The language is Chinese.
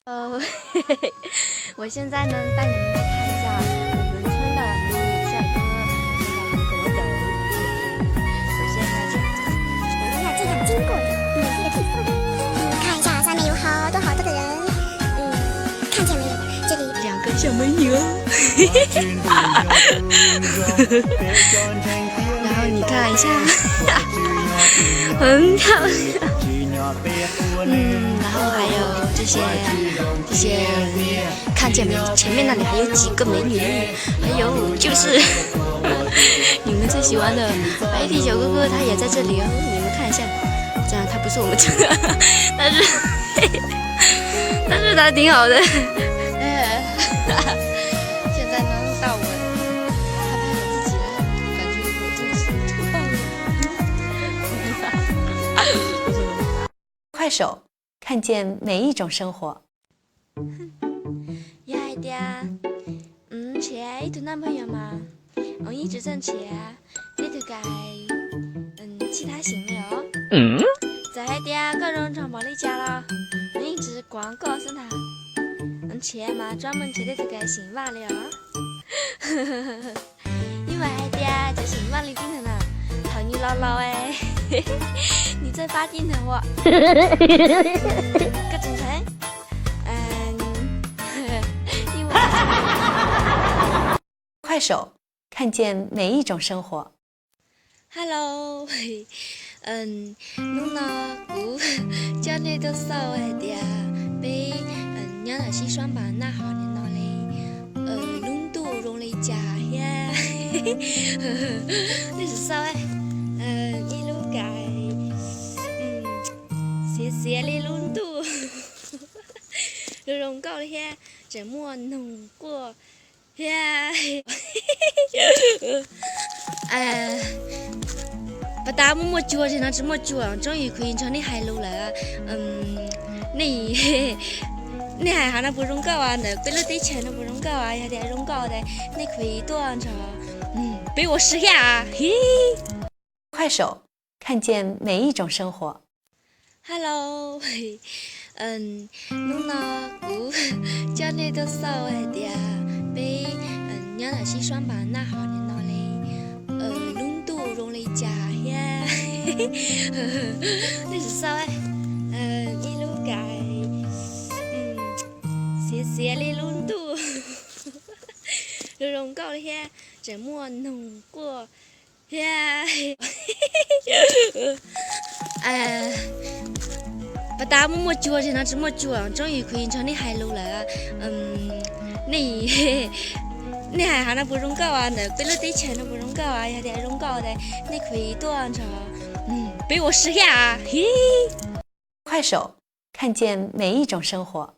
嘿嘿，我现在呢带你们来看一下我们村的美女帅哥，现在有跟我走。首先呢，我们要这样经过的美丽的地方。看一下下面有好多好多的人，看见没有？这里2个小美女哦。然后你看一下，很漂亮。然后还有这些，看见没有？前面那里还有几个美女，还有就是你们最喜欢的白体小哥哥，他也在这里哦。你们看一下，虽然他不是我们村的，但是他挺好的。现在呢，到我拍拍我自己了，感觉我真是丑爆了。快手，看见每一种生活。呀，爱爹，钱一头男朋友嘛，一直挣钱，你头该其他行了哦。在爱爹个人长保利家了，一直广告生他，钱嘛专门钱的头该行罢了。因为爱爹在行罢里顶头呢，头你姥姥哎，你在发顶头我，个正常。快手，看见每一种生活。Hello， 侬呢？我家里都少一点，被娘那些双板那好年到嘞，龙都容易加呀，你是少哎，一路改，谢谢你龙都，容高了些，怎么弄过？呀，不打么久现在这么久了，终于可以从你海路了。你还喊那不容高啊？那背了点钱都不容高啊，有点容高的，你可以多少着？被我试下啊！嘿。快手，看见每一种生活。Hello， 侬呢？我家里都少一点，被娘那些双板那好年到嘞，龙都容易加呀，你是少哎，一路改，谢谢你龙都，容高了些，怎么弄过呀？不打么久现在这么久了，终于可以从你海路了。你还喊那不容高啊？那背了点钱都不容高啊，有点容高的，你可以多少着？被我试下啊！嘿。快手，看见每一种生活。